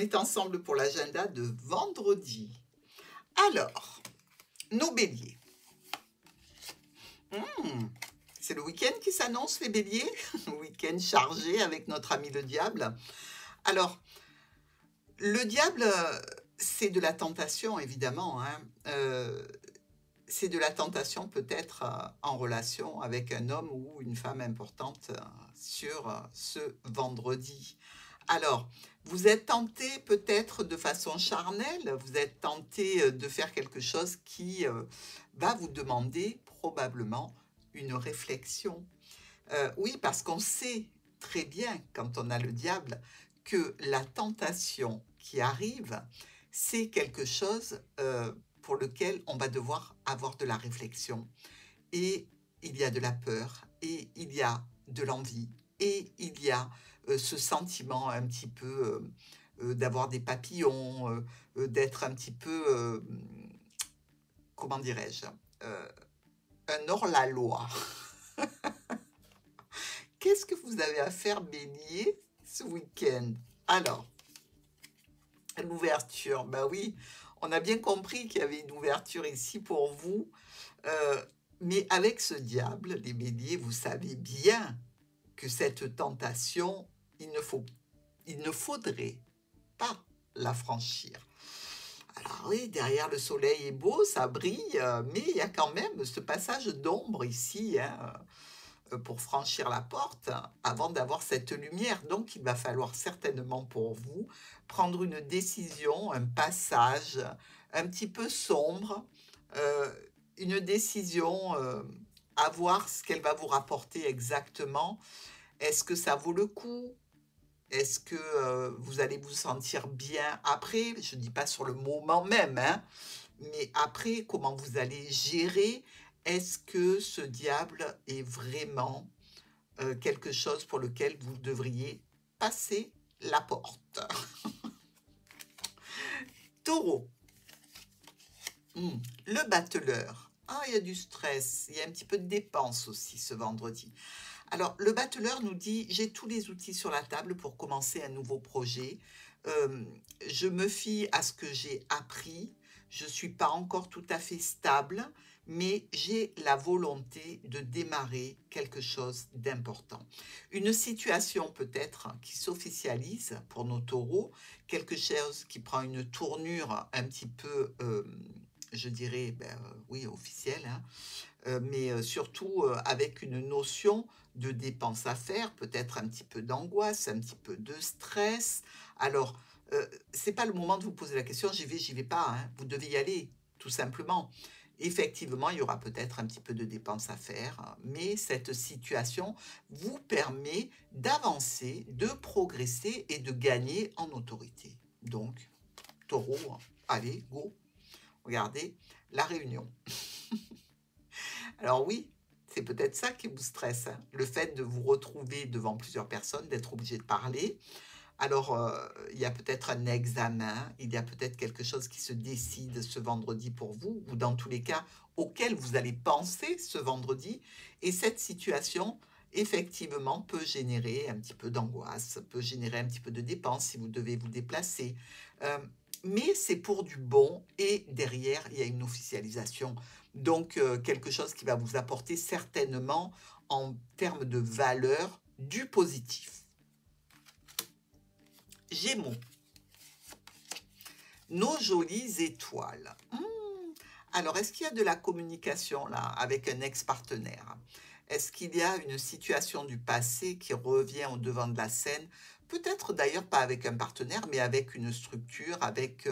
est ensemble pour l'agenda de vendredi. Alors, nos béliers. C'est le week-end qui s'annonce, les béliers. Week-end chargé avec notre ami le diable. Alors, le diable, c'est de la tentation, évidemment. C'est de la tentation peut-être en relation avec un homme ou une femme importante sur ce vendredi. Alors, vous êtes tenté peut-être de façon charnelle, vous êtes tenté de faire quelque chose qui va vous demander probablement une réflexion. Oui, parce qu'on sait très bien, quand on a le diable, que la tentation qui arrive, c'est quelque chose pour lequel on va devoir avoir de la réflexion. Et il y a de la peur, et il y a de l'envie, et il y a ce sentiment un petit peu d'avoir des papillons, d'être un petit peu, comment dirais-je, un hors-la-loi. Qu'est-ce que vous avez à faire, bélier, ce week-end? Alors, l'ouverture, ben oui, on a bien compris qu'il y avait une ouverture ici pour vous, mais avec ce diable, les béliers, vous savez bien que cette tentation, il ne faudrait pas la franchir. Alors oui, derrière le soleil est beau, ça brille, mais il y a quand même ce passage d'ombre ici, pour franchir la porte avant d'avoir cette lumière. Donc, il va falloir certainement pour vous prendre une décision, un passage un petit peu sombre, une décision à voir ce qu'elle va vous rapporter exactement. Est-ce que ça vaut le coup? Est-ce que vous allez vous sentir bien après? Je ne dis pas sur le moment même, mais après, comment vous allez gérer? Est-ce que ce diable est vraiment quelque chose pour lequel vous devriez passer la porte? Taureau. Le battleur. Ah, il y a du stress, il y a un petit peu de dépense aussi ce vendredi. Alors, le battleur nous dit, j'ai tous les outils sur la table pour commencer un nouveau projet. Je me fie à ce que j'ai appris. Je ne suis pas encore tout à fait stable, mais j'ai la volonté de démarrer quelque chose d'important. Une situation peut-être qui s'officialise pour nos taureaux, quelque chose qui prend une tournure un petit peu, je dirais, oui, officielle, mais surtout avec une notion de dépenses à faire, peut-être un petit peu d'angoisse, un petit peu de stress. Alors, ce n'est pas le moment de vous poser la question, j'y vais pas, vous devez y aller, tout simplement. Effectivement, il y aura peut-être un petit peu de dépenses à faire, mais cette situation vous permet d'avancer, de progresser et de gagner en autorité. Donc, taureau, allez, go, regardez, la réunion. Alors oui, c'est peut-être ça qui vous stresse, le fait de vous retrouver devant plusieurs personnes, d'être obligé de parler. Alors, il y a peut-être un examen, il y a peut-être quelque chose qui se décide ce vendredi pour vous, ou dans tous les cas, auquel vous allez penser ce vendredi. Et cette situation, effectivement, peut générer un petit peu d'angoisse, peut générer un petit peu de dépenses si vous devez vous déplacer. Mais c'est pour du bon et derrière, il y a une officialisation. Donc, quelque chose qui va vous apporter certainement en termes de valeur du positif. Gémeaux. Nos jolies étoiles. Alors, est-ce qu'il y a de la communication là avec un ex-partenaire? Est-ce qu'il y a une situation du passé qui revient au devant de la scène? Peut-être d'ailleurs pas avec un partenaire, mais avec une structure, avec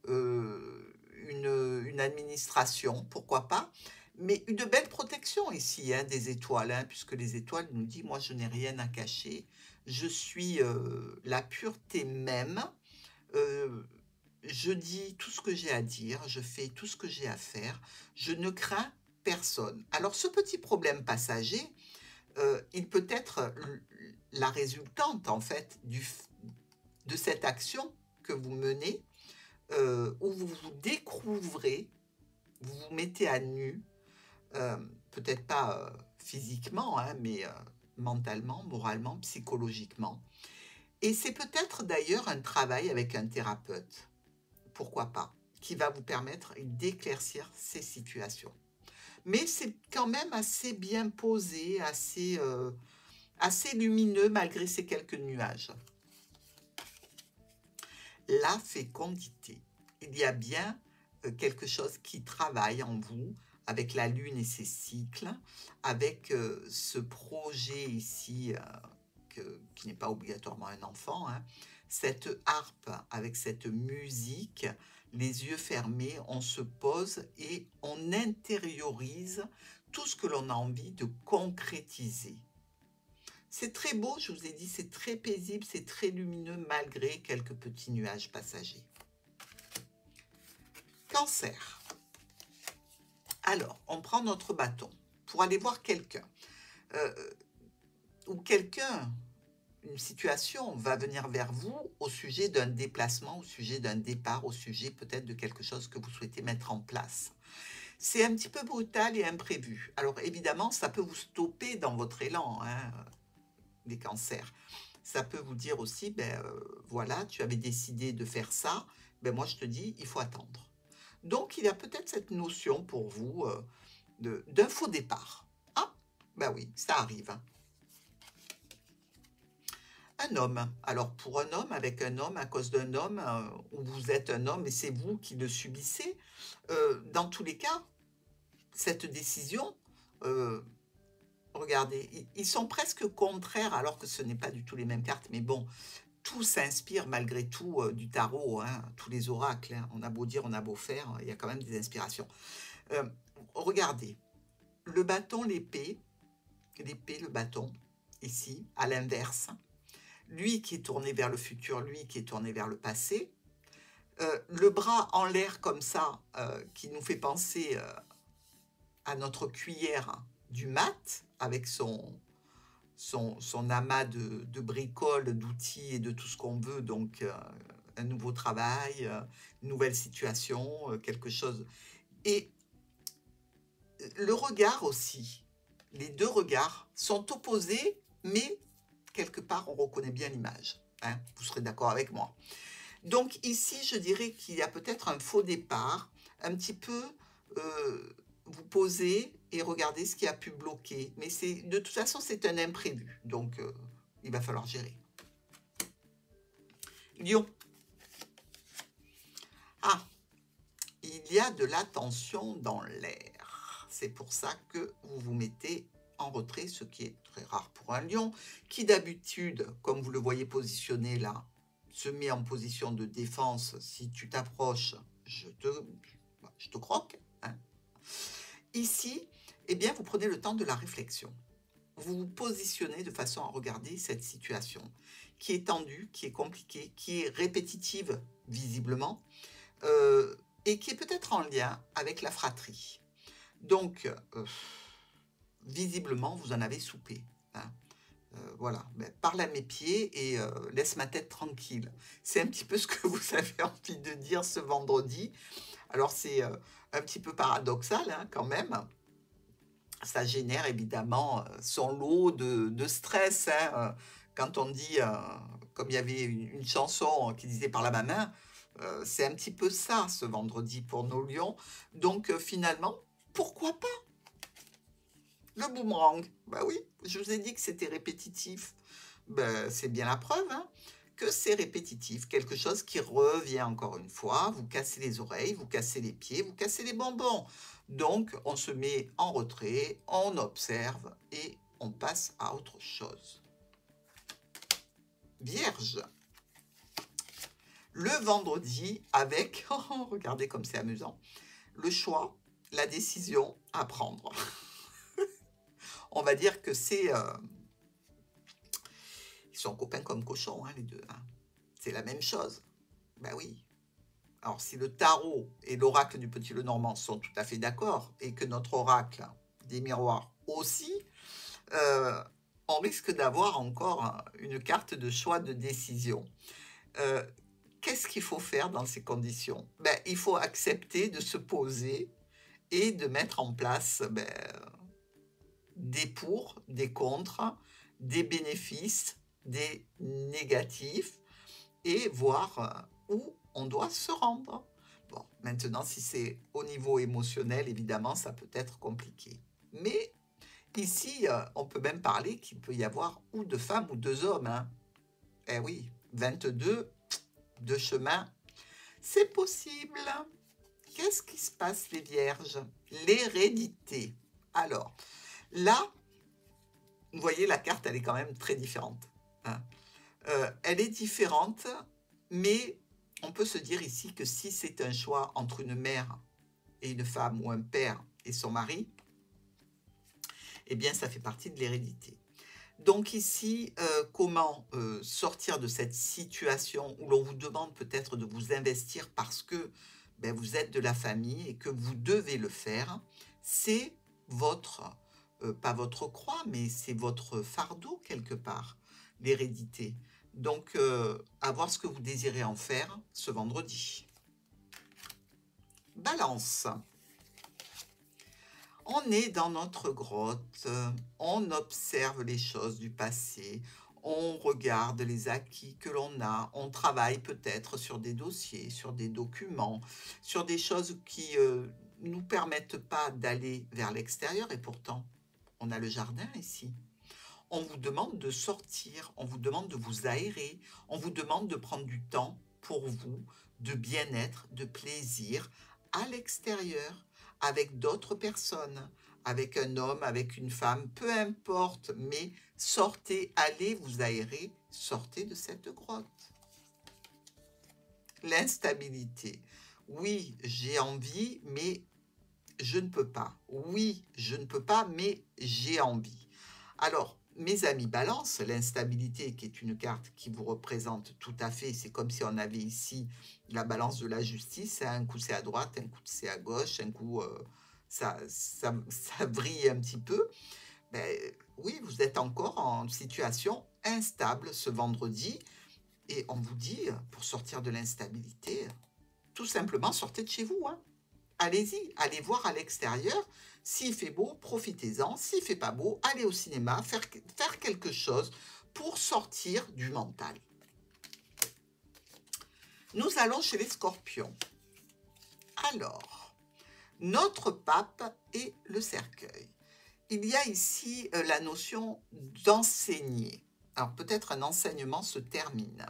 une administration, pourquoi pas? Mais une belle protection ici, des étoiles, puisque les étoiles nous disent, moi je n'ai rien à cacher, je suis la pureté même, je dis tout ce que j'ai à dire, je fais tout ce que j'ai à faire, je ne crains personne. Alors ce petit problème passager, il peut être la résultante en fait de cette action que vous menez, où vous vous découvrez, vous vous mettez à nu, peut-être pas physiquement, mais mentalement, moralement, psychologiquement. Et c'est peut-être d'ailleurs un travail avec un thérapeute, pourquoi pas, qui va vous permettre d'éclaircir ces situations. Mais c'est quand même assez bien posé, assez lumineux malgré ces quelques nuages. La fécondité. Il y a bien quelque chose qui travaille en vous avec la lune et ses cycles, avec ce projet ici qui n'est pas obligatoirement un enfant, hein, cette harpe avec cette musique, les yeux fermés, on se pose et on intériorise tout ce que l'on a envie de concrétiser. C'est très beau, je vous ai dit, c'est très paisible, c'est très lumineux malgré quelques petits nuages passagers. Cancer. Alors, on prend notre bâton pour aller voir quelqu'un. Ou quelqu'un, une situation va venir vers vous au sujet d'un déplacement, au sujet d'un départ, au sujet peut-être de quelque chose que vous souhaitez mettre en place. C'est un petit peu brutal et imprévu. Alors évidemment, ça peut vous stopper dans votre élan, hein, les cancers. Ça peut vous dire aussi, ben voilà, tu avais décidé de faire ça, ben moi je te dis, il faut attendre. Donc il y a peut-être cette notion pour vous d'un faux départ. Ah, ben oui, ça arrive. Un homme. Alors pour un homme, avec un homme, à cause d'un homme, où vous êtes un homme et c'est vous qui le subissez, dans tous les cas, cette décision, euh, regardez, ils sont presque contraires alors que ce n'est pas du tout les mêmes cartes, mais bon, tout s'inspire malgré tout du tarot, hein, tous les oracles, hein, on a beau dire, on a beau faire, il y a quand même des inspirations. Euh, regardez, le bâton, l'épée, le bâton, ici, à l'inverse, lui qui est tourné vers le futur, lui qui est tourné vers le passé, le bras en l'air comme ça, qui nous fait penser à notre cuillère du mat, avec son amas de bricoles, d'outils et de tout ce qu'on veut, donc un nouveau travail, une nouvelle situation, quelque chose. Et le regard aussi, les deux regards sont opposés, mais quelque part on reconnaît bien l'image. Hein, vous serez d'accord avec moi. Donc ici, je dirais qu'il y a peut-être un faux départ, un petit peu vous posez et regardez ce qui a pu bloquer. Mais de toute façon, c'est un imprévu, donc il va falloir gérer. Lion. Ah, il y a de la tension dans l'air. C'est pour ça que vous vous mettez en retrait, ce qui est très rare pour un lion, qui d'habitude, comme vous le voyez positionné là, se met en position de défense. Si tu t'approches, je te croque. Hein. Ici, eh bien, vous prenez le temps de la réflexion. Vous vous positionnez de façon à regarder cette situation qui est tendue, qui est compliquée, qui est répétitive visiblement, et qui est peut-être en lien avec la fratrie. Donc, visiblement, vous en avez soupé. Hein. Voilà, ben, parle à mes pieds et laisse ma tête tranquille. C'est un petit peu ce que vous avez envie de dire ce vendredi. Alors, c'est un petit peu paradoxal hein, quand même. Ça génère évidemment son lot de stress. Hein. Quand on dit, comme il y avait une chanson qui disait par la main, c'est un petit peu ça ce vendredi pour nos lions. Donc finalement, pourquoi pas le boomerang? Ben oui, je vous ai dit que c'était répétitif. Ben, c'est bien la preuve hein, que c'est répétitif. Quelque chose qui revient encore une fois. Vous cassez les oreilles, vous cassez les pieds, vous cassez les bonbons. Donc, on se met en retrait, on observe et on passe à autre chose. Vierge. Le vendredi avec, oh, regardez comme c'est amusant, le choix, la décision à prendre. On va dire que c'est... ils sont copains comme cochons, hein, les deux. Hein. C'est la même chose. Ben oui. Alors, si le tarot et l'oracle du Petit Lenormand sont tout à fait d'accord, et que notre oracle des miroirs aussi, on risque d'avoir encore une carte de choix de décision. Qu'est-ce qu'il faut faire dans ces conditions? Ben, il faut accepter de se poser et de mettre en place des pour, des contre, des bénéfices, des négatifs et voir où on doit se rendre. Bon, maintenant, si c'est au niveau émotionnel, évidemment, ça peut être compliqué. Mais ici, on peut même parler qu'il peut y avoir ou deux femmes ou deux hommes. Hein. Eh oui, 22, deux chemins, c'est possible. Qu'est-ce qui se passe, les vierges? L'hérédité. Alors, là, vous voyez, la carte, elle est quand même très différente. Hein. Elle est différente, mais on peut se dire ici que si c'est un choix entre une mère et une femme ou un père et son mari, eh bien, ça fait partie de l'hérédité. Donc ici, comment sortir de cette situation où l'on vous demande peut-être de vous investir parce que ben, vous êtes de la famille et que vous devez le faire, c'est votre, pas votre croix, mais c'est votre fardeau quelque part, l'hérédité. Donc, à voir ce que vous désirez en faire ce vendredi. Balance. On est dans notre grotte, on observe les choses du passé, on regarde les acquis que l'on a, on travaille peut-être sur des dossiers, sur des documents, sur des choses qui nous permettent pas d'aller vers l'extérieur et pourtant, on a le jardin ici. On vous demande de sortir, on vous demande de vous aérer, on vous demande de prendre du temps pour vous, de bien-être, de plaisir à l'extérieur, avec d'autres personnes, avec un homme, avec une femme, peu importe, mais sortez, allez vous aérer, sortez de cette grotte. L'instabilité. Oui, j'ai envie, mais je ne peux pas. Oui, je ne peux pas, mais j'ai envie. Alors, mes amis balance, l'instabilité qui est une carte qui vous représente tout à fait, c'est comme si on avait ici la balance de la justice, un coup c'est à droite, un coup c'est à gauche, un coup ça vrille un petit peu. Ben, oui, vous êtes encore en situation instable ce vendredi et on vous dit, pour sortir de l'instabilité, tout simplement sortez de chez vous, hein. Allez-y, allez voir à l'extérieur. S'il fait beau, profitez-en. S'il fait pas beau, allez au cinéma, faire quelque chose pour sortir du mental. Nous allons chez les scorpions. Alors, notre pape et le cercueil. Il y a ici la notion d'enseigner. Alors peut-être un enseignement se termine.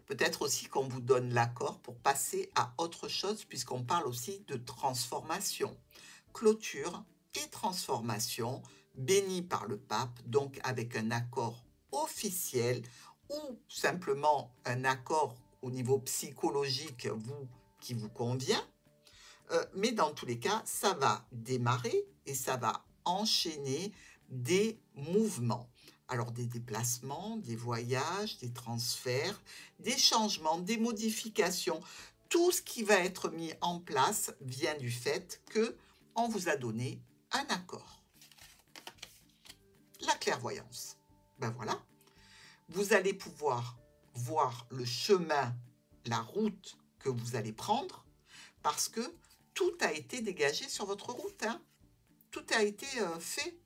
Peut-être aussi qu'on vous donne l'accord pour passer à autre chose, puisqu'on parle aussi de transformation. Clôture et transformation, bénie par le pape, donc avec un accord officiel ou simplement un accord au niveau psychologique qui vous convient. Mais dans tous les cas, ça va démarrer et ça va enchaîner des mouvements. Alors des déplacements, des voyages, des transferts, des changements, des modifications. Tout ce qui va être mis en place vient du fait que on vous a donné un accord. La clairvoyance. Ben voilà. Vous allez pouvoir voir le chemin, la route que vous allez prendre parce que tout a été dégagé sur votre route. Hein. Tout a été fait.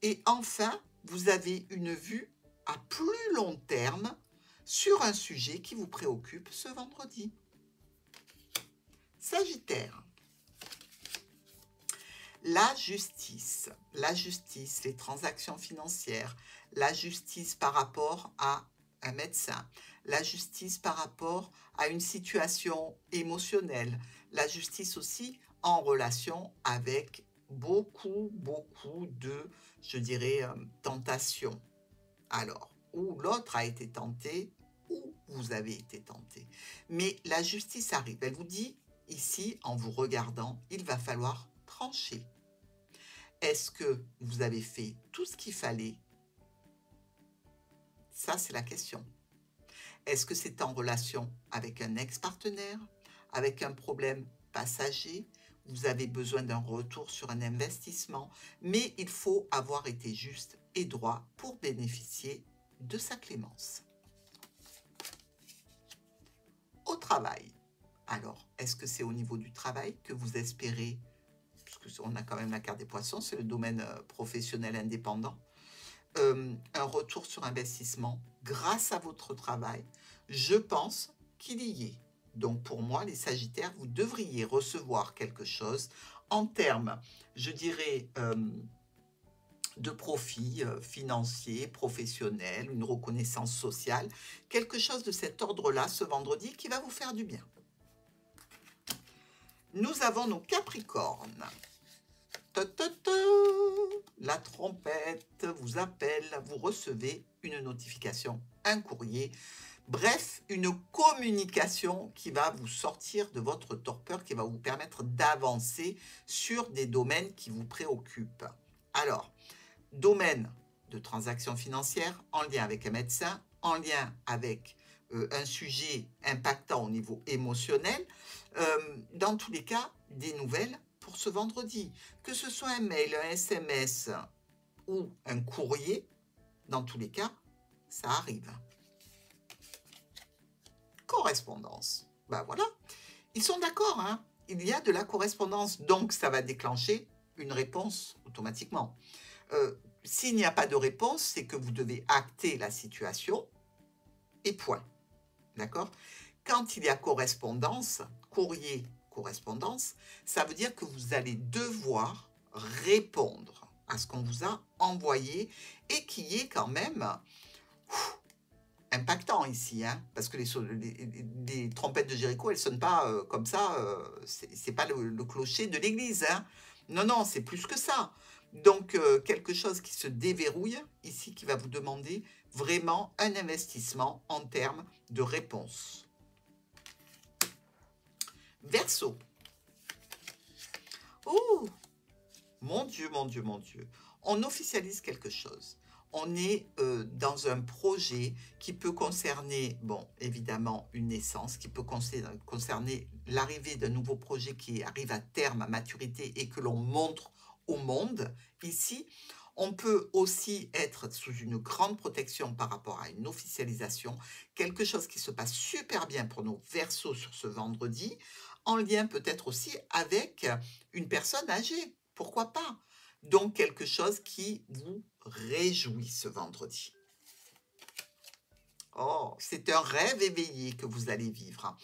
Et enfin, vous avez une vue à plus long terme sur un sujet qui vous préoccupe ce vendredi. Sagittaire. La justice, les transactions financières, la justice par rapport à un médecin, la justice par rapport à une situation émotionnelle, la justice aussi en relation avec beaucoup de, je dirais, tentations. Alors, ou l'autre a été tenté, ou vous avez été tenté. Mais la justice arrive, elle vous dit, ici, en vous regardant, il va falloir trancher. Est-ce que vous avez fait tout ce qu'il fallait? Ça, c'est la question. Est-ce que c'est en relation avec un ex-partenaire, avec un problème passager? Vous avez besoin d'un retour sur un investissement, mais il faut avoir été juste et droit pour bénéficier de sa clémence. Au travail. Alors, est-ce que c'est au niveau du travail que vous espérez, puisqu'on a quand même la carte des poissons, c'est le domaine professionnel indépendant, un retour sur investissement grâce à votre travail? Je pense qu'il y est. Donc pour moi, les Sagittaires, vous devriez recevoir quelque chose en termes, je dirais, de profit financier, professionnel, une reconnaissance sociale, quelque chose de cet ordre-là ce vendredi qui va vous faire du bien. Nous avons nos Capricornes. La trompette vous appelle, vous recevez une notification, un courrier, bref, une communication qui va vous sortir de votre torpeur, qui va vous permettre d'avancer sur des domaines qui vous préoccupent. Alors, domaine de transactions financières en lien avec un médecin, en lien avec un sujet impactant au niveau émotionnel, dans tous les cas, des nouvelles pour ce vendredi. Que ce soit un mail, un SMS ou un courrier, dans tous les cas, ça arrive. Correspondance. Ben voilà, ils sont d'accord, hein, il y a de la correspondance, donc ça va déclencher une réponse automatiquement. S'il n'y a pas de réponse, c'est que vous devez acter la situation et point. D'accord? Quand il y a correspondance, courrier, correspondance, ça veut dire que vous allez devoir répondre à ce qu'on vous a envoyé et qui est quand même impactant ici, hein, parce que les trompettes de Jéricho, elles ne sonnent pas comme ça, c'est pas le clocher de l'église, hein. Non, non, c'est plus que ça. Donc, quelque chose qui se déverrouille ici, qui va vous demander vraiment un investissement en termes de réponse. Verseau. Oh, mon Dieu, mon Dieu, mon Dieu. On officialise quelque chose. On est dans un projet qui peut concerner, bon, évidemment, une naissance, qui peut concerner l'arrivée d'un nouveau projet qui arrive à terme, à maturité et que l'on montre au monde. Ici, on peut aussi être sous une grande protection par rapport à une officialisation, quelque chose qui se passe super bien pour nos Verseaux sur ce vendredi, en lien peut-être aussi avec une personne âgée, pourquoi pas? Donc quelque chose qui vous réjouit ce vendredi. Oh, c'est un rêve éveillé que vous allez vivre.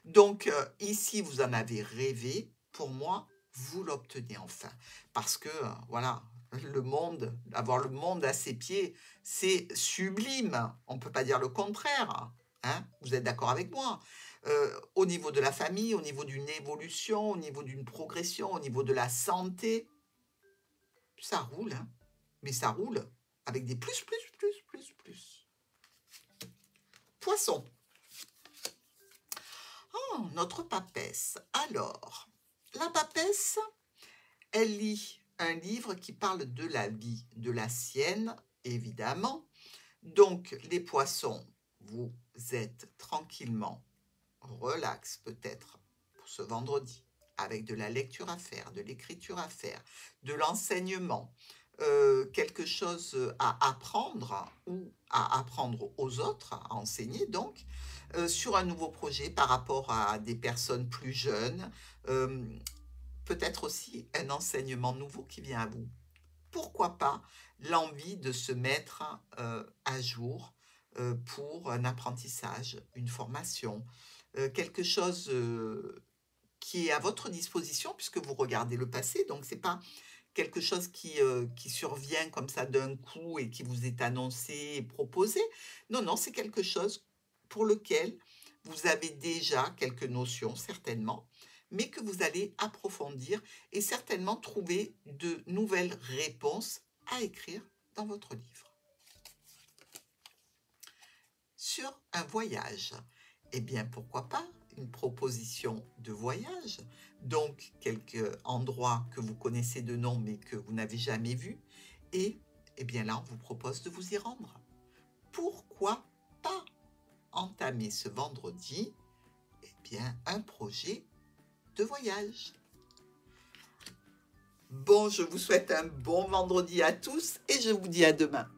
Donc ici, vous en avez rêvé. Pour moi, vous l'obtenez enfin. Parce que, voilà, le monde, avoir le monde à ses pieds, c'est sublime. On ne peut pas dire le contraire. Hein? Vous êtes d'accord avec moi? Au niveau de la famille, au niveau d'une évolution, au niveau d'une progression, au niveau de la santé, ça roule, hein? Mais ça roule avec des plus. Poisson. Oh, notre papesse. Alors, la papesse, elle lit un livre qui parle de la vie, de la sienne, évidemment. Donc, les poissons, vous êtes tranquillement, relax peut-être, pour ce vendredi, avec de la lecture à faire, de l'écriture à faire, de l'enseignement, quelque chose à apprendre ou à apprendre aux autres, à enseigner donc, sur un nouveau projet par rapport à des personnes plus jeunes, peut-être aussi un enseignement nouveau qui vient à vous. Pourquoi pas l'envie de se mettre à jour pour un apprentissage, une formation, quelque chose qui est à votre disposition puisque vous regardez le passé, donc c'est pas quelque chose qui survient comme ça d'un coup et qui vous est annoncé et proposé. Non, non, c'est quelque chose pour lequel vous avez déjà quelques notions, certainement, mais que vous allez approfondir et certainement trouver de nouvelles réponses à écrire dans votre livre. Sur un voyage, eh bien, pourquoi pas une proposition de voyage, donc quelques endroits que vous connaissez de nom mais que vous n'avez jamais vus, et eh bien là, on vous propose de vous y rendre. Pourquoi pas entamer ce vendredi eh bien, un projet de voyage? Bon, je vous souhaite un bon vendredi à tous et je vous dis à demain.